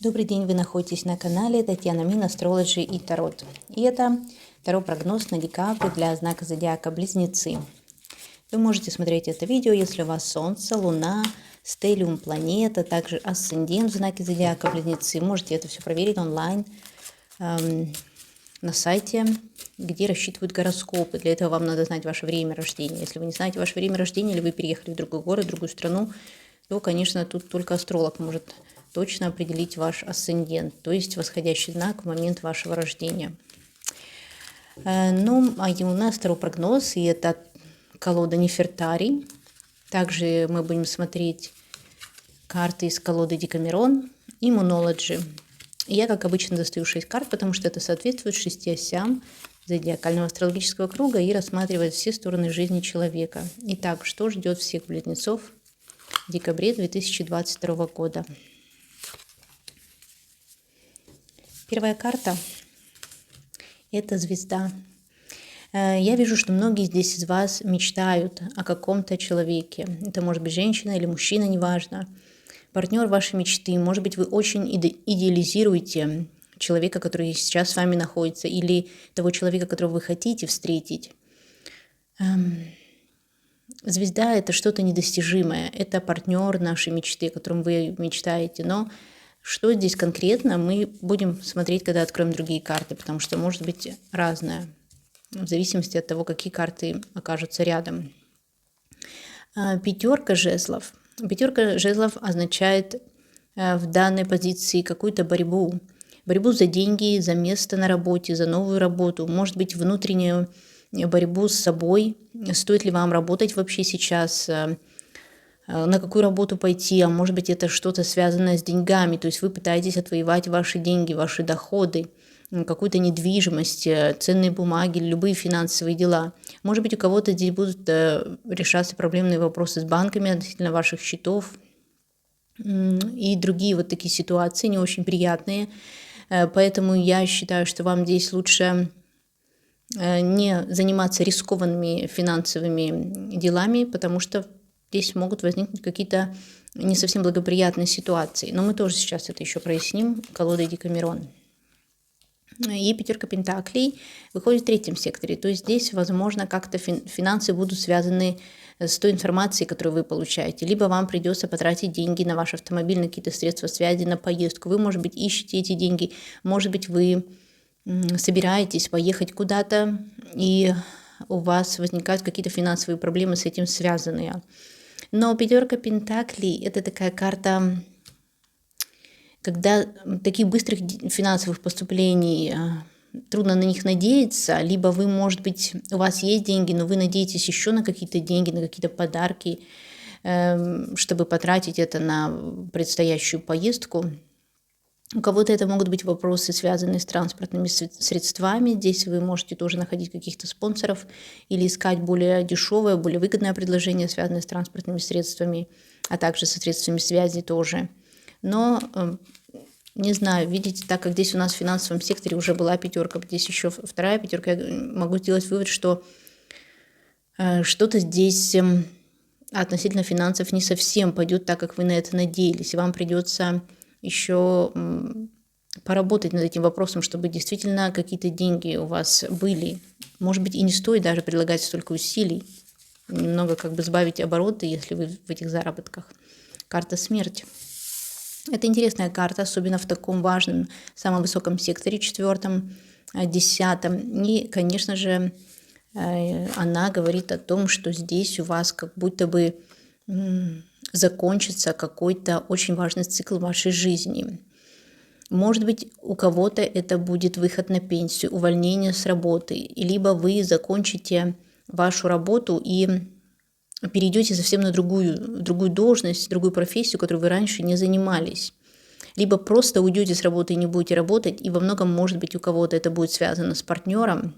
Добрый день, вы находитесь на канале Татьяна Мин, Астрологи и Тарот. И это Таро-прогноз на декабрь для знака зодиака Близнецы. Вы можете смотреть это видео, если у вас Солнце, Луна, стеллиум, планета, также асцендент в знаке зодиака Близнецы. Можете это все проверить онлайн на сайте, где рассчитывают гороскопы. Для этого вам надо знать ваше время рождения. Если вы не знаете ваше время рождения или вы переехали в другой город, в другую страну, то, конечно, тут только астролог может точно определить ваш асцендент, то есть восходящий знак в момент вашего рождения. Ну, а у нас второй прогноз, и это колода Нефертари. Также мы будем смотреть карты из колоды Декамерон и Moonology. Я, как обычно, достаю 6 карт, потому что это соответствует 6 осям зодиакального астрологического круга и рассматривает все стороны жизни человека. Итак, что ждет всех близнецов в декабре 2022 года? Первая карта – это звезда. Я вижу, что многие здесь из вас мечтают о каком-то человеке. Это может быть женщина или мужчина, неважно. Партнер вашей мечты. Может быть, вы очень идеализируете человека, который сейчас с вами находится, или того человека, которого вы хотите встретить. Звезда – это что-то недостижимое. Это партнер нашей мечты, о котором вы мечтаете. Но что здесь конкретно, мы будем смотреть, когда откроем другие карты, потому что может быть разное, в зависимости от того, какие карты окажутся рядом. Пятерка жезлов. Пятерка жезлов означает в данной позиции какую-то борьбу. Борьбу за деньги, за место на работе, за новую работу. Может быть, внутреннюю борьбу с собой. Стоит ли вам работать вообще сейчас? На какую работу пойти, а может быть это что-то связанное с деньгами, то есть вы пытаетесь отвоевать ваши деньги, ваши доходы, какую-то недвижимость, ценные бумаги, любые финансовые дела. Может быть, у кого-то здесь будут решаться проблемные вопросы с банками относительно ваших счетов и другие вот такие ситуации не очень приятные. Поэтому я считаю, что вам здесь лучше не заниматься рискованными финансовыми делами, потому что здесь могут возникнуть какие-то не совсем благоприятные ситуации. Но мы тоже сейчас это еще проясним колодой Декамерон. И пятерка пентаклей выходит в третьем секторе. То есть здесь, возможно, как-то финансы будут связаны с той информацией, которую вы получаете. Либо вам придется потратить деньги на ваш автомобиль, на какие-то средства связи, на поездку. Вы, может быть, ищете эти деньги. Может быть, вы собираетесь поехать куда-то, и у вас возникают какие-то финансовые проблемы с этим связанные. Но пятерка пентаклей – это такая карта, когда таких быстрых финансовых поступлений трудно на них надеяться, либо вы, может быть, у вас есть деньги, но вы надеетесь еще на какие-то деньги, на какие-то подарки, чтобы потратить это на предстоящую поездку. У кого-то это могут быть вопросы, связанные с транспортными средствами. Здесь вы можете тоже находить каких-то спонсоров или искать более дешевое, более выгодное предложение, связанное с транспортными средствами, а также со средствами связи тоже. Но, не знаю, видите, так как здесь у нас в финансовом секторе уже была пятерка, здесь еще вторая пятерка, я могу сделать вывод, что что-то здесь относительно финансов не совсем пойдет так, как вы на это надеялись. И вам придется еще поработать над этим вопросом, чтобы действительно какие-то деньги у вас были. Может быть, и не стоит даже прилагать столько усилий, немного как бы сбавить обороты, если вы в этих заработках. Карта смерти. Это интересная карта, особенно в таком важном, самом высоком секторе, 4-м, 10-м. И, конечно же, она говорит о том, что здесь у вас как будто бы закончится какой-то очень важный цикл вашей жизни. Может быть, у кого-то это будет выход на пенсию, увольнение с работы, либо вы закончите вашу работу и перейдете совсем на другую должность, другую профессию, которую вы раньше не занимались. Либо просто уйдете с работы и не будете работать, и во многом, может быть, у кого-то это будет связано с партнером,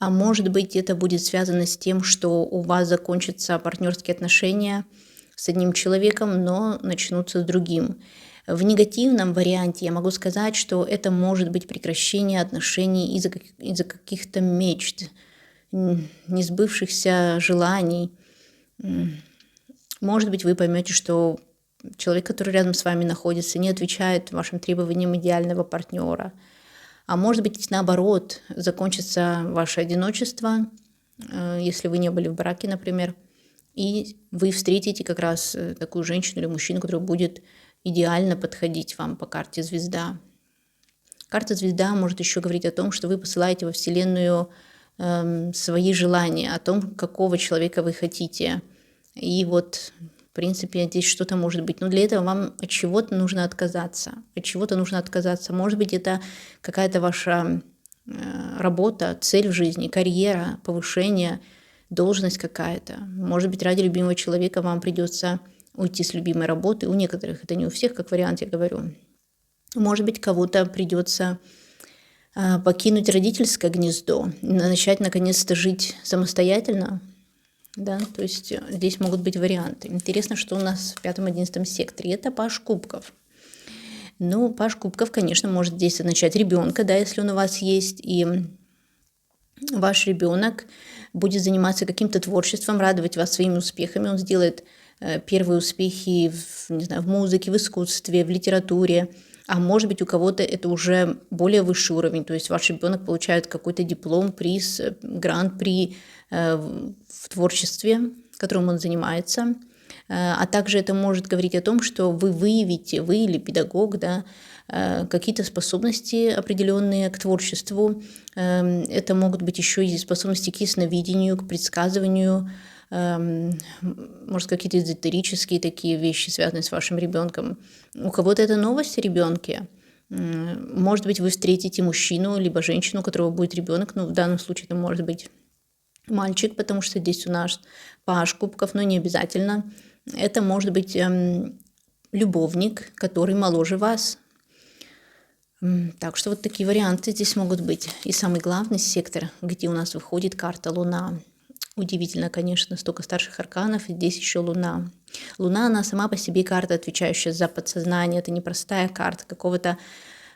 а может быть, это будет связано с тем, что у вас закончатся партнерские отношения с одним человеком, но начнутся с другим. В негативном варианте я могу сказать, что это может быть прекращение отношений из-за каких-то мечт, несбывшихся желаний. Может быть, вы поймете, что человек, который рядом с вами находится, не отвечает вашим требованиям идеального партнера. А может быть, наоборот, закончится ваше одиночество, если вы не были в браке, например, и вы встретите как раз такую женщину или мужчину, который будет идеально подходить вам по карте звезда. Карта звезда может еще говорить о том, что вы посылаете во Вселенную свои желания, о том, какого человека вы хотите. И вот, в принципе, здесь что-то может быть. Но для этого вам от чего-то нужно отказаться. От чего-то нужно отказаться. Может быть, это какая-то ваша работа, цель в жизни, карьера, повышение, должность какая-то. Может быть, ради любимого человека вам придется уйти с любимой работы. У некоторых, это не у всех, как вариант, я говорю. Может быть, кого-то придется покинуть родительское гнездо, начать наконец-то жить самостоятельно. Да, то есть здесь могут быть варианты. Интересно, что у нас в 5-11 секторе. Это паж кубков. Ну, паж кубков, конечно, может здесь означать ребенка, да, если он у вас есть, и ваш ребенок будет заниматься каким-то творчеством, радовать вас своими успехами. Он сделает первые успехи не знаю, в музыке, в искусстве, в литературе. А может быть, у кого-то это уже более высший уровень, то есть ваш ребенок получает какой-то диплом, приз, гран-при в творчестве, которым он занимается. А также это может говорить о том, что вы выявите, вы или педагог, да, какие-то способности определенные к творчеству. Это могут быть еще и способности к ясновидению, к предсказыванию, может, какие-то эзотерические такие вещи, связанные с вашим ребенком. У кого-то это новость о ребенке. Может быть, вы встретите мужчину, либо женщину, у которого будет ребенок. Ну, в данном случае это может быть мальчик, потому что здесь у нас паж кубков, но не обязательно. Это может быть любовник, который моложе вас. Так что вот такие варианты здесь могут быть. И самый главный сектор, где у нас выходит карта Луна. Удивительно, конечно, столько старших арканов, и здесь еще Луна. Луна, она сама по себе карта, отвечающая за подсознание. Это непростая карта какого-то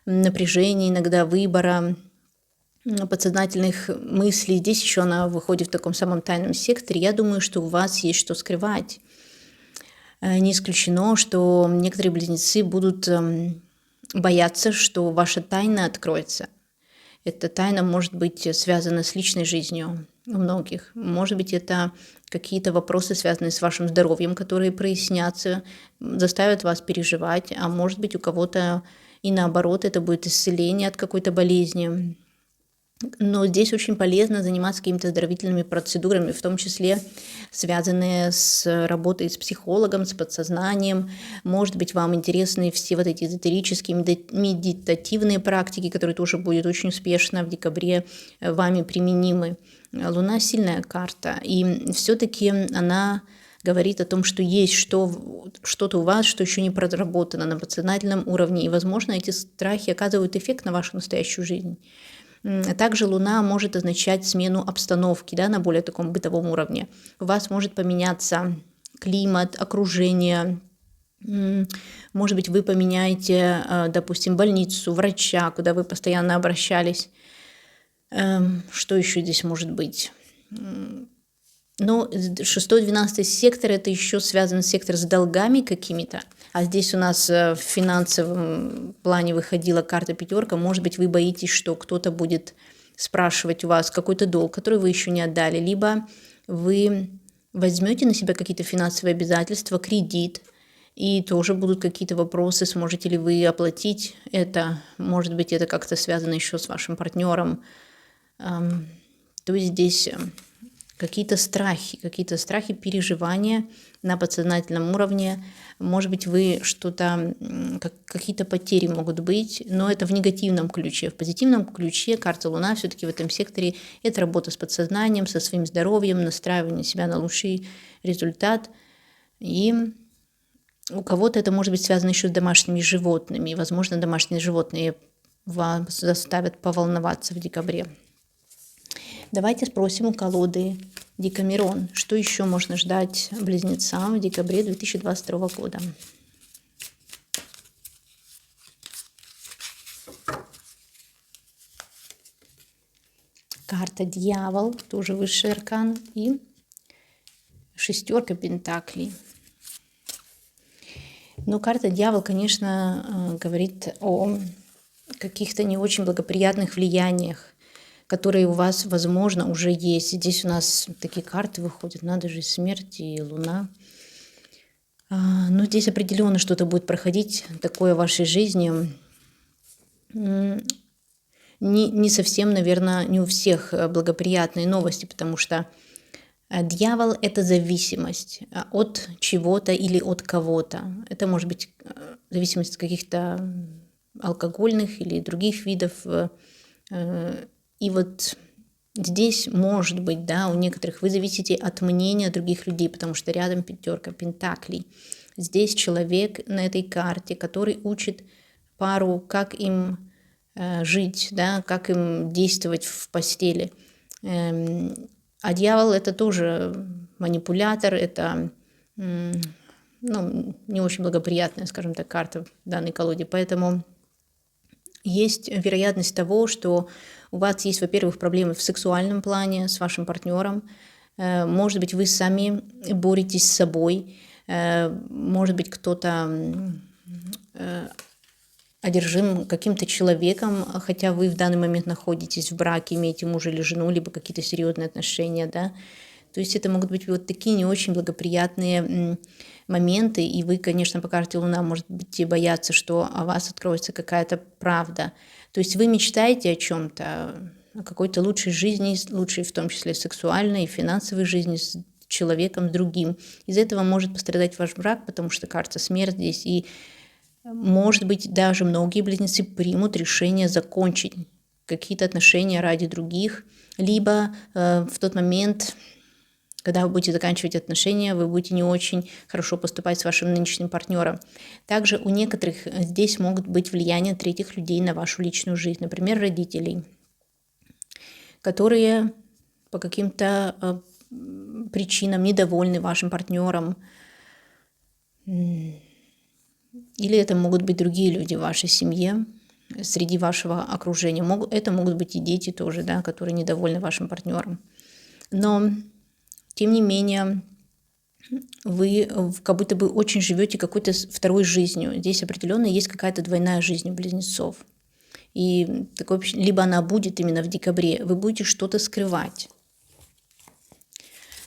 напряжения, иногда выбора, подсознательных мыслей. Здесь еще она выходит в таком самом тайном секторе. Я думаю, что у вас есть что скрывать. Не исключено, что некоторые близнецы будут бояться, что ваша тайна откроется. Эта тайна может быть связана с личной жизнью у многих. Может быть, это какие-то вопросы, связанные с вашим здоровьем, которые прояснятся, заставят вас переживать. А может быть, у кого-то и наоборот, это будет исцеление от какой-то болезни. Но здесь очень полезно заниматься какими-то оздоровительными процедурами, в том числе связанные с работой с психологом, с подсознанием. Может быть, вам интересны все вот эти эзотерические, медитативные практики, которые тоже будут очень успешно в декабре вами применимы. Луна – сильная карта, и все-таки она говорит о том, что есть что-то у вас, что еще не проработано на подсознательном уровне, и, возможно, эти страхи оказывают эффект на вашу настоящую жизнь. Также Луна может означать смену обстановки, да, на более таком бытовом уровне. У вас может поменяться климат, окружение. Может быть, вы поменяете, допустим, больницу, врача, куда вы постоянно обращались. Что еще здесь может быть? Но 6-12 сектор – это еще связан сектор с долгами какими-то. А здесь у нас в финансовом плане выходила карта пятерка. Может быть, вы боитесь, что кто-то будет спрашивать у вас какой-то долг, который вы еще не отдали. Либо вы возьмете на себя какие-то финансовые обязательства, кредит, и тоже будут какие-то вопросы, сможете ли вы оплатить это. Может быть, это как-то связано еще с вашим партнером. То есть здесь какие-то страхи, переживания на подсознательном уровне. Может быть, вы что-то, какие-то потери могут быть, но это в негативном ключе. В позитивном ключе карта Луна все-таки в этом секторе – это работа с подсознанием, со своим здоровьем, настраивание себя на лучший результат. И у кого-то это может быть связано еще с домашними животными. И, возможно, домашние животные вас заставят поволноваться в декабре. Давайте спросим у колоды Декамерон, что еще можно ждать близнецам в декабре 2022 года. Карта Дьявол, тоже высший аркан, и 6 пентаклей. Но карта дьявол, конечно, говорит о каких-то не очень благоприятных влияниях, которые у вас, возможно, уже есть. Здесь у нас такие карты выходят, надо же, смерть и луна. Но здесь определенно что-то будет проходить такое в вашей жизни. Не совсем, наверное, не у всех благоприятные новости, потому что дьявол – это зависимость от чего-то или от кого-то. Это может быть зависимость от каких-то алкогольных или других видов. И вот здесь, может быть, да, у некоторых вы зависите от мнения других людей, потому что рядом 5 пентаклей. Здесь человек на этой карте, который учит пару, как им жить, да, как им действовать в постели. А дьявол – это тоже манипулятор, это не очень благоприятная, скажем так, карта в данной колоде. Поэтому есть вероятность того, что у вас есть, во-первых, проблемы в сексуальном плане с вашим партнером. Может быть, вы сами боретесь с собой. Может быть, кто-то одержим каким-то человеком, хотя вы в данный момент находитесь в браке, имеете мужа или жену, либо какие-то серьезные отношения, да. То есть это могут быть вот такие не очень благоприятные моменты, и вы, конечно, по карте Луна можете бояться, что о вас откроется какая-то правда. То есть вы мечтаете о чем-то, о какой-то лучшей жизни, лучшей в том числе сексуальной и финансовой жизни с человеком, с другим. Из-за этого может пострадать ваш брак, потому что карта смерть здесь, и может быть, даже многие близнецы примут решение закончить какие-то отношения ради других, либо в тот момент, когда вы будете заканчивать отношения, вы будете не очень хорошо поступать с вашим нынешним партнером. Также у некоторых здесь могут быть влияния третьих людей на вашу личную жизнь, например, родителей, которые по каким-то причинам недовольны вашим партнером. Или это могут быть другие люди в вашей семье, среди вашего окружения. Это могут быть и дети тоже, да, которые недовольны вашим партнером. Но, тем не менее, вы как будто бы очень живете какой-то второй жизнью. Здесь определенно есть какая-то двойная жизнь у близнецов. И либо она будет именно в декабре, вы будете что-то скрывать.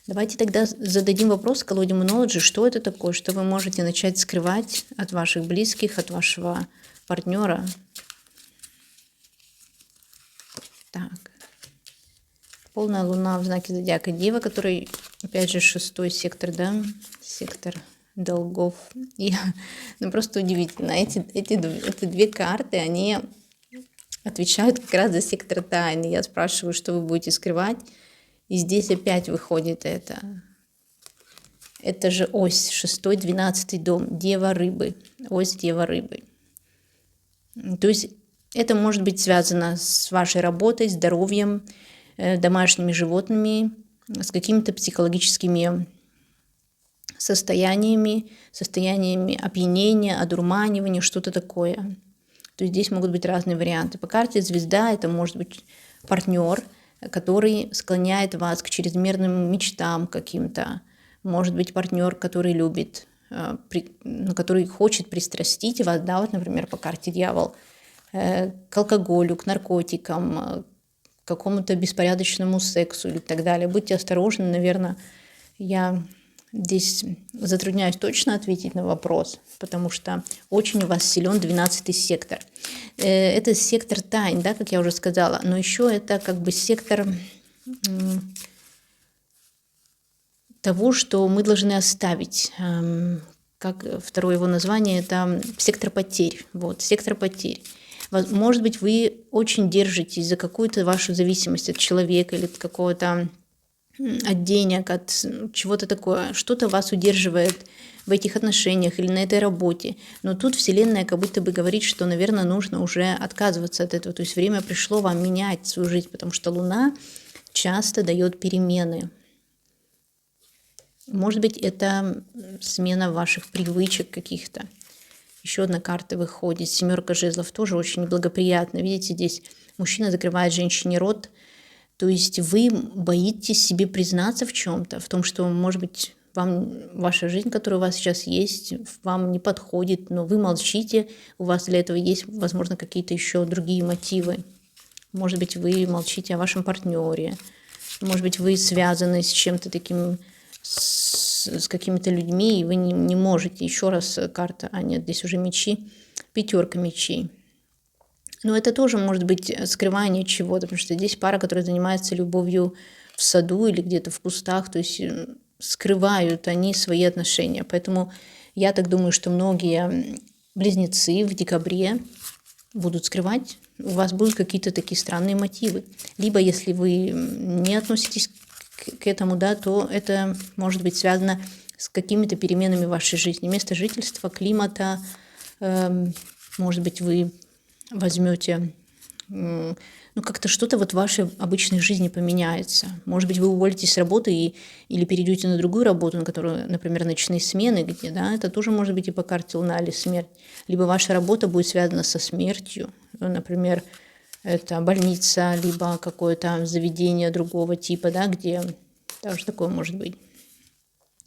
Давайте тогда зададим вопрос колоде Moonology, что это такое, что вы можете начать скрывать от ваших близких, от вашего партнера. Так. Полная луна в знаке зодиака Дева, который, опять же, 6-й сектор, да, сектор долгов. И, просто удивительно, эти две карты, они отвечают как раз за сектор тайны. Я спрашиваю, что вы будете скрывать. И здесь опять выходит это. Это же ось, 6-й, 12-й дом, Дева Рыбы, ось Дева Рыбы. То есть это может быть связано с вашей работой, здоровьем, домашними животными, с какими-то психологическими состояниями опьянения, одурманивания, что-то такое. То есть здесь могут быть разные варианты. По карте звезда это может быть партнер, который склоняет вас к чрезмерным мечтам каким-то. Может быть, партнер, который любит, который хочет пристрастить вас, да, вот, например, по карте дьявол, к алкоголю, к наркотикам, к какому-то беспорядочному сексу и так далее. Будьте осторожны, наверное, я здесь затрудняюсь точно ответить на вопрос, потому что очень у вас силен 12-й сектор. Это сектор тайн, да, как я уже сказала, но еще это как бы сектор того, что мы должны оставить. Как второе его название, это сектор потерь. Вот, сектор потерь. Может быть, вы очень держитесь за какую-то вашу зависимость от человека или от какого-то от денег, от чего-то такое. Что-то вас удерживает в этих отношениях или на этой работе. Но тут Вселенная как будто бы говорит, что, наверное, нужно уже отказываться от этого. То есть время пришло вам менять свою жизнь, потому что Луна часто дает перемены. Может быть, это смена ваших привычек каких-то. Еще одна карта выходит. 7 жезлов тоже очень неблагоприятно. Видите, здесь мужчина закрывает женщине рот. То есть вы боитесь себе признаться в чем-то, в том, что, может быть, ваша жизнь, которая у вас сейчас есть, вам не подходит, но вы молчите, у вас для этого есть, возможно, какие-то еще другие мотивы. Может быть, вы молчите о вашем партнере, может быть, вы связаны с чем-то таким, с какими-то людьми, и вы не можете. Еще раз карта, нет, здесь уже мечи, 5 мечей. Но это тоже может быть скрывание чего-то, потому что здесь пара, которая занимается любовью в саду или где-то в кустах, то есть скрывают они свои отношения. Поэтому я так думаю, что многие близнецы в декабре будут скрывать, у вас будут какие-то такие странные мотивы. Либо если вы не относитесь к этому, да, то это может быть связано с какими-то переменами в вашей жизни. Место жительства, климата, может быть, вы возьмете, как-то что-то вот в вашей обычной жизни поменяется. Может быть, вы уволитесь с работы или перейдете на другую работу, на которую, например, ночные смены, где, да, это тоже может быть и по карте Луна или смерть. Либо ваша работа будет связана со смертью, например, это больница, либо какое-то заведение другого типа, да, где тоже такое может быть.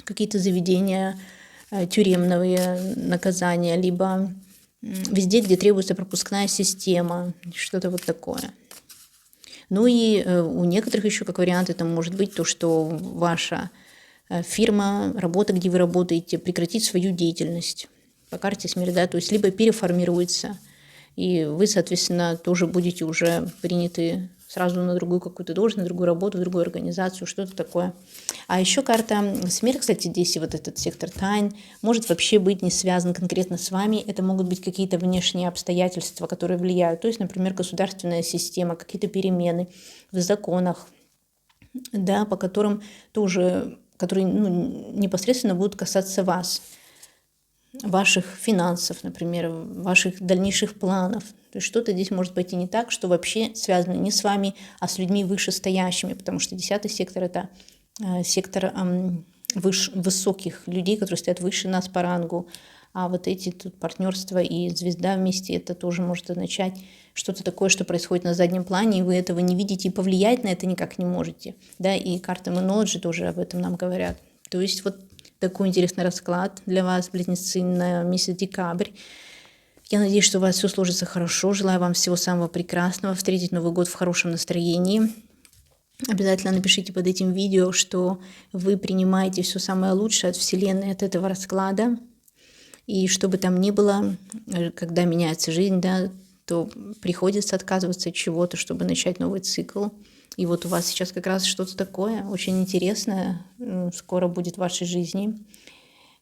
Какие-то заведения, тюремные наказания, либо везде, где требуется пропускная система, что-то вот такое. Ну и у некоторых еще, как вариант, это может быть то, что ваша фирма, работа, где вы работаете, прекратит свою деятельность по карте смерти, да, то есть либо переформируется, и вы, соответственно, тоже будете уже приняты сразу на другую какую-то должность, на другую работу, в другую организацию, что-то такое. А еще карта смерть, кстати, здесь и вот этот сектор тайн, может вообще быть не связан конкретно с вами. Это могут быть какие-то внешние обстоятельства, которые влияют. То есть, например, государственная система, какие-то перемены в законах, да, по которым тоже, которые непосредственно будут касаться вас, ваших финансов, например, ваших дальнейших планов. То есть что-то здесь может пойти не так, что вообще связано не с вами, а с людьми вышестоящими, потому что 10-й сектор – это сектор высоких людей, которые стоят выше нас по рангу, а вот эти тут партнерство и звезда вместе, это тоже может означать что-то такое, что происходит на заднем плане, и вы этого не видите, и повлиять на это никак не можете. Да, и карты Moonology тоже об этом нам говорят. То есть вот такой интересный расклад для вас, близнецы, на месяц декабрь. Я надеюсь, что у вас все сложится хорошо. Желаю вам всего самого прекрасного, встретить Новый год в хорошем настроении. Обязательно напишите под этим видео, что вы принимаете все самое лучшее от Вселенной, от этого расклада. И что бы там ни было, когда меняется жизнь, да, то приходится отказываться от чего-то, чтобы начать новый цикл. И вот у вас сейчас как раз что-то такое очень интересное скоро будет в вашей жизни.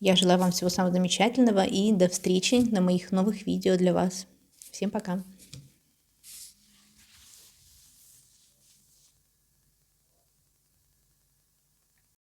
Я желаю вам всего самого замечательного и до встречи на моих новых видео для вас. Всем пока!